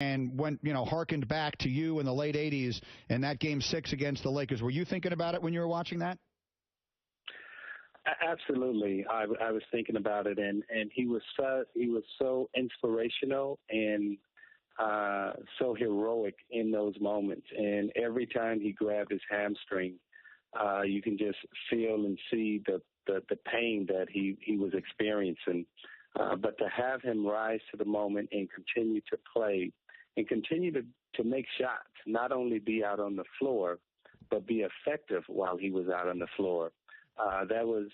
and went, harkened back to you in the late 80s and that Game 6 against the Lakers. Were you thinking about it when you were watching that? Absolutely. I was thinking about it, and he was so inspirational and so heroic in those moments. And every time he grabbed his hamstring, you can just feel and see the pain that he was experiencing. But to have him rise to the moment and continue to play and continue to make shots, not only be out on the floor, but be effective while he was out on the floor. That was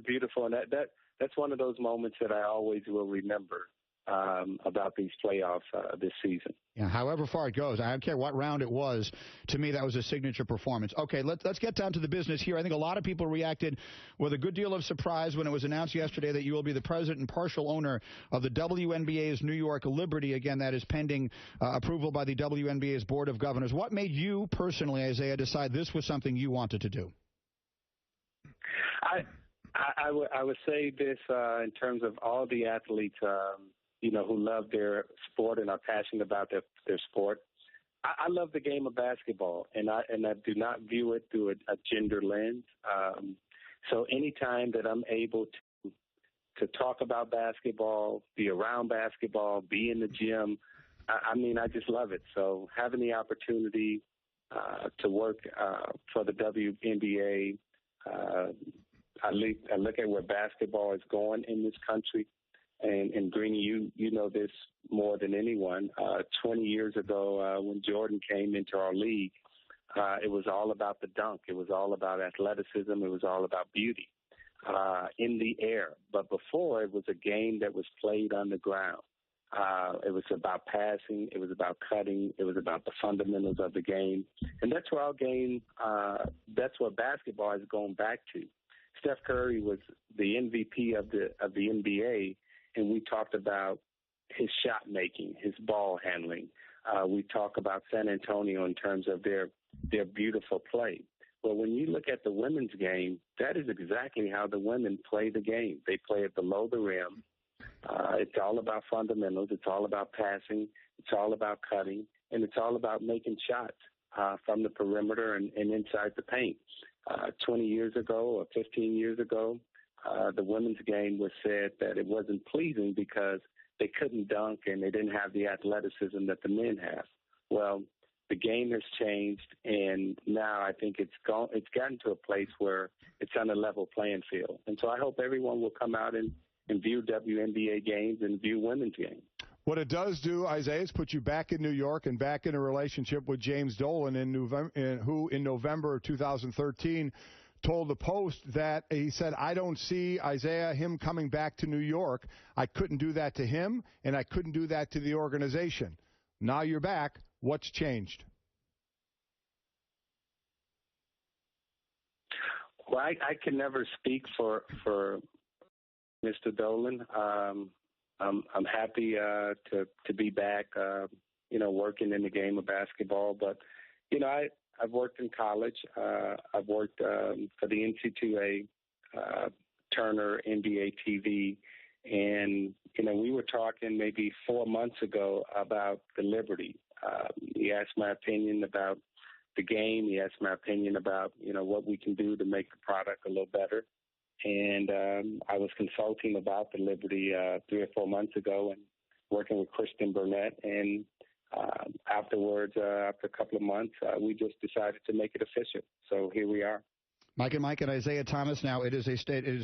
beautiful, and that's one of those moments that I always will remember about these playoffs this season. Yeah, however far it goes, I don't care what round it was. To me, that was a signature performance. Okay, let's get down to the business here. I think a lot of people reacted with a good deal of surprise when it was announced yesterday that you will be the president and partial owner of the WNBA's New York Liberty. Again, that is pending approval by the WNBA's Board of Governors. What made you personally, Isiah, decide this was something you wanted to do? I would say this in terms of all the athletes, who love their sport and are passionate about their sport. I love the game of basketball, and I do not view it through a gender lens. So anytime that I'm able to talk about basketball, be around basketball, be in the gym, I just love it. So having the opportunity to work for the WNBA, I look at where basketball is going in this country. And Greeny, you know this more than anyone. 20 years ago, when Jordan came into our league, it was all about the dunk. It was all about athleticism. It was all about beauty in the air. But before, it was a game that was played on the ground. It was about passing. It was about cutting. It was about the fundamentals of the game. And that's where our game, that's where basketball has gone back to. Steph Curry was the MVP of the NBA. And we talked about his shot making, his ball handling. We talk about San Antonio in terms of their beautiful play. But when you look at the women's game, that is exactly how the women play the game. They play it below the rim. It's all about fundamentals. It's all about passing. It's all about cutting. And it's all about making shots from the perimeter and inside the paint. 20 years ago or 15 years ago, the women's game was said that it wasn't pleasing because they couldn't dunk and they didn't have the athleticism that the men have. Well, the game has changed, and now I think it's gotten to a place where it's on a level playing field. And so I hope everyone will come out and view WNBA games and view women's games. What it does do, Isiah, is put you back in New York and back in a relationship with James Dolan, who in November 2013 told the Post that he said, I don't see, Isiah, him coming back to New York. I couldn't do that to him, and I couldn't do that to the organization. Now you're back. What's changed? Well, I can never speak for Mr. Dolan. I'm happy to be back, working in the game of basketball. But, I've worked in college. I've worked for the NC2A, Turner, NBA TV. And, we were talking maybe 4 months ago about the Liberty. He asked my opinion about the game. He asked my opinion about, what we can do to make the product a little better. And I was consulting about the Liberty 3 or 4 months ago and working with Kristen Burnett. And afterwards, after a couple of months, we just decided to make it official. So here we are. Mike and Isiah Thomas. Now, it is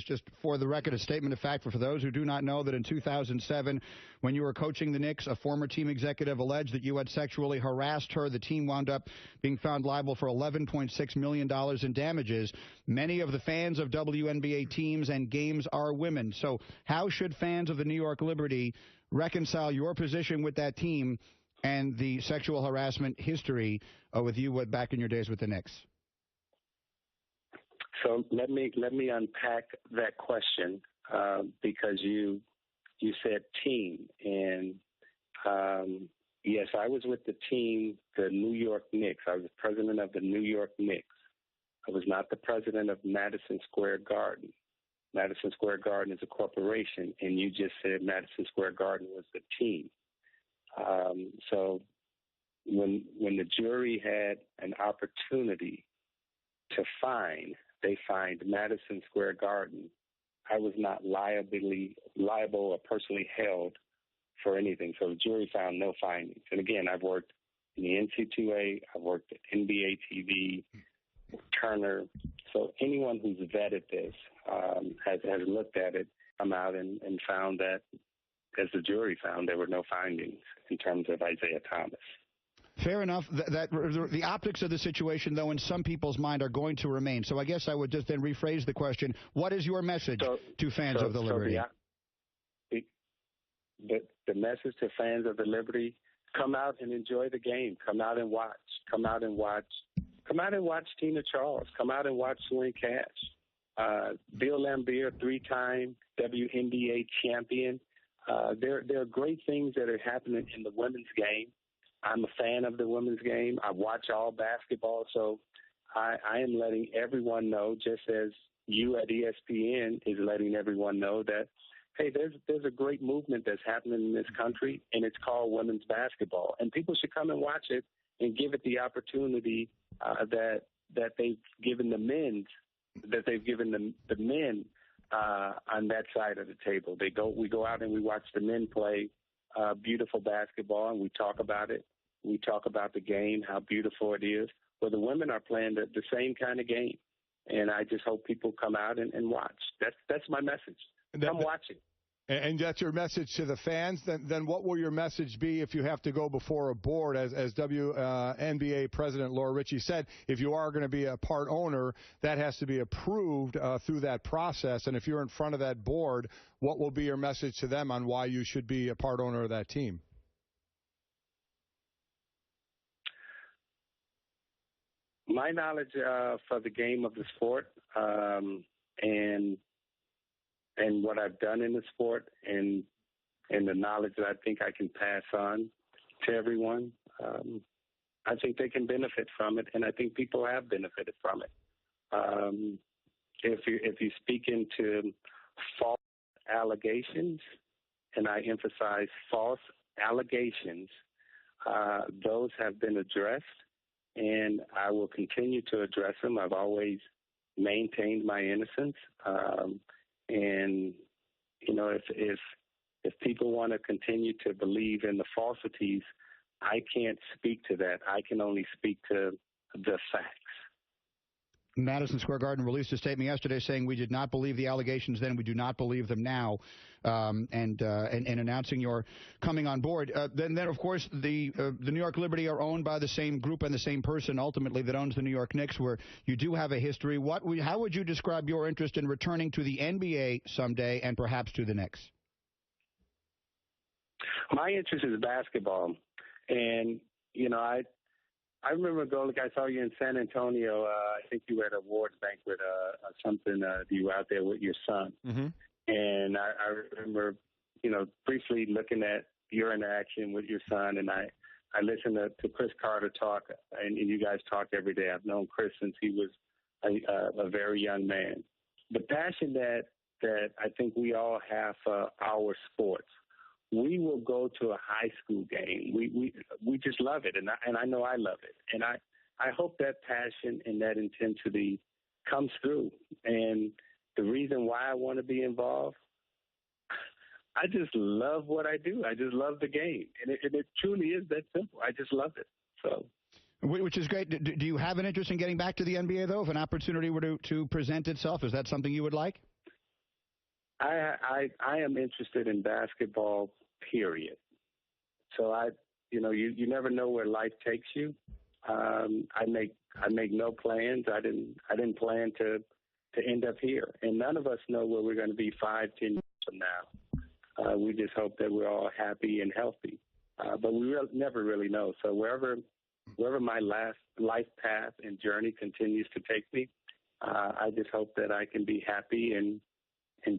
just for the record a statement of fact. For those who do not know, that in 2007, when you were coaching the Knicks, a former team executive alleged that you had sexually harassed her. The team wound up being found liable for $11.6 million in damages. Many of the fans of WNBA teams and games are women. So how should fans of the New York Liberty reconcile your position with that team and the sexual harassment history with you back in your days with the Knicks? So let me unpack that question because you said team, and yes, I was with the team, the New York Knicks. I was the president of the New York Knicks. I was not the president of Madison Square Garden. Madison Square Garden is a corporation, and you just said Madison Square Garden was the team. So when the jury had an opportunity to fine, they fined Madison Square Garden. I was not liable or personally held for anything. So the jury found no findings. And again, I've worked in the NC2A, I've worked at NBA TV, Turner. So anyone who's vetted this has looked at it, come out and found that, as the jury found, there were no findings in terms of Isiah Thomas. Fair enough. The optics of the situation, though, in some people's mind are going to remain. So I guess I would just then rephrase the question. What is your message to fans of the Liberty? The message to fans of the Liberty, come out and enjoy the game. Come out and watch. Come out and watch Tina Charles. Come out and watch Swing Cash. Bill Laimbeer, 3-time WNBA champion. There are great things that are happening in the women's game. I'm a fan of the women's game. I watch all basketball, so I am letting everyone know, just as you at ESPN is letting everyone know, that, hey, there's a great movement that's happening in this country, and it's called women's basketball. And people should come and watch it and give it the opportunity that they've given the men on that side of the table. We go out and we watch the men play beautiful basketball, and we talk about it. We talk about the game, how beautiful it is. Well, the women are playing the same kind of game, and I just hope people come out and watch. That's my message. Come watch it. And that's your message to the fans. Then what will your message be if you have to go before a board? As WNBA President Laura Ritchie said, if you are going to be a part owner, that has to be approved through that process. And if you're in front of that board, what will be your message to them on why you should be a part owner of that team? My knowledge for the game of the sport and what I've done in the sport and the knowledge that I think I can pass on to everyone, I think they can benefit from it, and I think people have benefited from it. If you speak into false allegations, and I emphasize false allegations, those have been addressed, and I will continue to address them. I've always maintained my innocence. And, you know, if people want to continue to believe in the falsities, I can't speak to that. I can only speak to the facts. Madison Square Garden released a statement yesterday saying we did not believe the allegations then, we do not believe them now, and announcing your coming on board. Then of course, the New York Liberty are owned by the same group and the same person ultimately that owns the New York Knicks, where you do have a history. How would you describe your interest in returning to the NBA someday and perhaps to the Knicks? My interest is basketball, and you know, I remember going, I saw you in San Antonio. I think you were at an awards banquet or something. You were out there with your son. Mm-hmm. And I remember, you know, briefly looking at your interaction with your son. And I listened to Chris Carter talk, and you guys talk every day. I've known Chris since he was a very young man. The passion that I think we all have for our sports. We will go to a high school game. We just love it, and I know I love it. And I hope that passion and that intensity comes through. And the reason why I want to be involved, I just love what I do. I just love the game, and it truly is that simple. I just love it. So, which is great. Do you have an interest in getting back to the NBA though, if an opportunity were to present itself? Is that something you would like? I am interested in basketball, period. So you never know where life takes you. I make no plans. I didn't plan to end up here, and none of us know where we're going to be 5-10 years from now. We just hope that we're all happy and healthy, but we never really know. So wherever my life path and journey continues to take me, I just hope that I can be happy and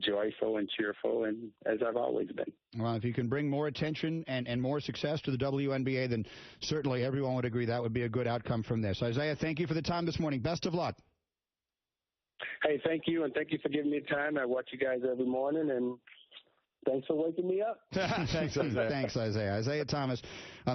joyful and cheerful, and as I've always been. Well, if you can bring more attention and more success to the WNBA, then certainly everyone would agree that would be a good outcome from this. Isiah, thank you for the time this morning. Best of luck. Hey, thank you, and thank you for giving me time. I watch you guys every morning, and Thanks for waking me up. Thanks, Isaiah. Thanks, Isaiah. Isaiah Thomas on the